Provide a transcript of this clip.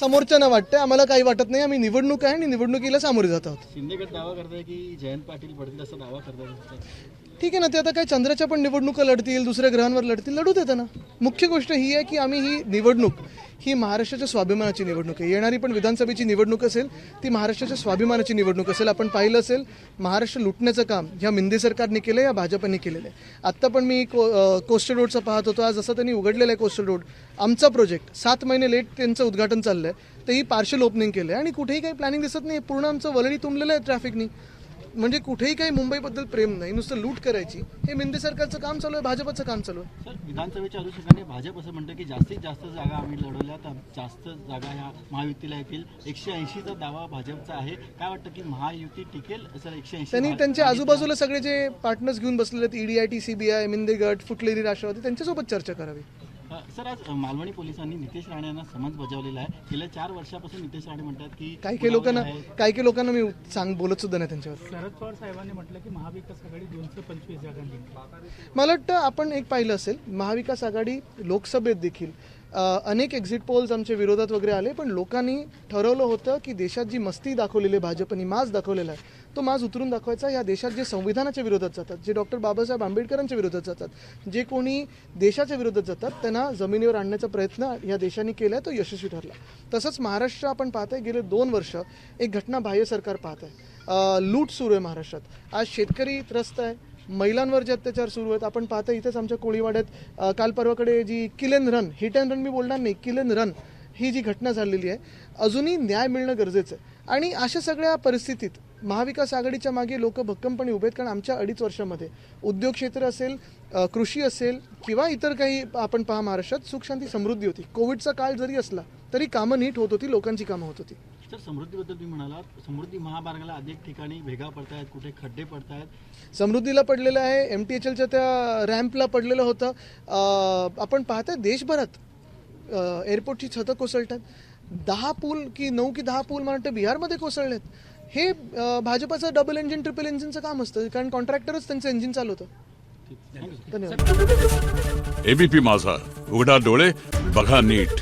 समोरच्यांना वाटतं, आम्हाला काही वाटत नाही. आम्ही निवडणूक आहे आणि निवडणुकीला सामोरे जात आहोत. शिंदेगड दावा करताय की जयंत पाटील पडतील असा दावा करताय. ठीक आहे ना, ते आता काही चंद्राच्या पण निवडणुका लढतील, दुसऱ्या ग्रहांवर लढतील, लढू देतं ना. मुख्य गोष्ट ही आहे की आम्ही ही निवडणूक ही महाराष्ट्राच्या स्वाभिमानाची निवडणूक आहे. येणारी पण विधानसभेची निवडणूक असेल ती महाराष्ट्राच्या स्वाभिमानाची निवडणूक असेल. आपण पाहिलं असेल महाराष्ट्र लुटण्याचं काम ह्या मिंदे सरकारने केलं या भाजपने केलेलं आहे. आत्ता पण मी कोस्टल रोडचा पाहत होतो. आज जसं त्यांनी उघडलेलं आहे कोस्टल रोड, आमचा प्रोजेक्ट 7 महिने लेट त्यांचं उद्घाटन चाललं आहे, तर ही पार्शल ओपनिंग केलं आहे आणि कुठेही काही प्लॅनिंग दिसत नाही. पूर्ण आमचं वलडी तुंबलेलं आहे ट्रॅफिकनी. म्हणजे कुठेही काही मुंबईबद्दल प्रेम नाही, नुसतं लूट करायची. हे मिंदे सरकारचं काम चालू आहे, भाजपचं काम चालू आहे. सर, विधानसभेच्या अनुषंगाने भाजप असं म्हणतं की जास्तीत जास्त जागा आम्ही लढवल्या तर जास्त जागा ह्या महायुतीला येतील. 180चा दावा भाजपचा आहे. काय वाटतं की महायुती टिकेल? सर, 180 त्यांनी त्यांच्या आजूबाजूला सगळे जे पार्टनर्स घेऊन बसलेले आहेत, EDIT, CBI, मिंदे गट, फुटलेली राष्ट्रवादी, त्यांच्यासोबत चर्चा करावी. सर, आज मालवणी पोलिसांनी नितेश राणे यांना समन्स बजावलेला आहे. गेल्या 4 वर्षापासून नितेश राणे म्हणतात की काही लोकांना मी बोलत सुद्धा नाही त्यांच्यावर. शरद पवार साहेबांनी म्हटलं की महाविकास आघाडी 225 जागांनी. मला वाटतं आपण एक पाहिलं असेल, महाविकास आघाडी लोकसभेत देखील अनेक एक्झिट पोल्स आमच्या विरोधात वगैरे आले, पण लोकांनी ठरवलं होतं की देशात जी मस्ती दाखवलेली आहे भाजपनी, माज दाखवलेला आहे, तो माज उतरून दाखवायचा. या देशात जे संविधानाच्या विरोधात जातात, जे डॉक्टर बाबासाहेब आंबेडकरांच्या विरोधात जातात, जे कोणी देशाच्या विरोधात जातात, त्यांना जमिनीवर आणण्याचा प्रयत्न या देशाने केला, तो यशस्वी ठरला. तसंच महाराष्ट्र आपण पाहतोय, गेले 2 वर्ष एक घटनाबाह्य सरकार पाहत आहे. लूट सुरू आहे महाराष्ट्रात. आज शेतकरी त्रस्त आहे, महिलांवर जे अत्याचार सुरू आहेत. आपण पाहता इथेच आमच्या कोळीवाड्यात काल परवाकडे जी kill and run, hit and run मी बोलणार नाही, किल अँड रन ही जी घटना झालेली आहे, अजूनही न्याय मिळणं गरजेचं आहे. आणि अशा सगळ्या परिस्थितीत महाविकास आघाडीच्या मागे लोक भक्कमपणे उभे आहेत. कारण आमच्या 2.5 वर्षामध्ये उद्योग क्षेत्र असेल, कृषी असेल किंवा इतर काही आपण पहा, महाराष्ट्रात सुख शांती समृद्धी होती. कोविडचा काळ जरी असला तरी कामं नीट होत होती, लोकांची कामं होत होती. सर, समृद्धीबद्दल तुम्ही म्हणालात, समृद्धी महामार्गाला अनेक ठिकाणी भेगा पडतायत, कुठे खड्डे पडतायत. समृद्धीला पडलेलं आहे, MTHLच्या त्या रॅम्पला पडलेलं होतं. आपण पाहताय देशभरात एअरपोर्टची छतं कोसळतात. 10 पूल की 9 की 10 पूल मला वाटतं बिहारमध्ये कोसळलेत. हे भाजपाचं डबल इंजिन ट्रिपल इंजिनचं काम असतं, कारण कॉन्ट्रॅक्टरच त्यांचं इंजिन चालवतं. धन्यवाद. ABP माझा, उघडा डोळे बघा नीट.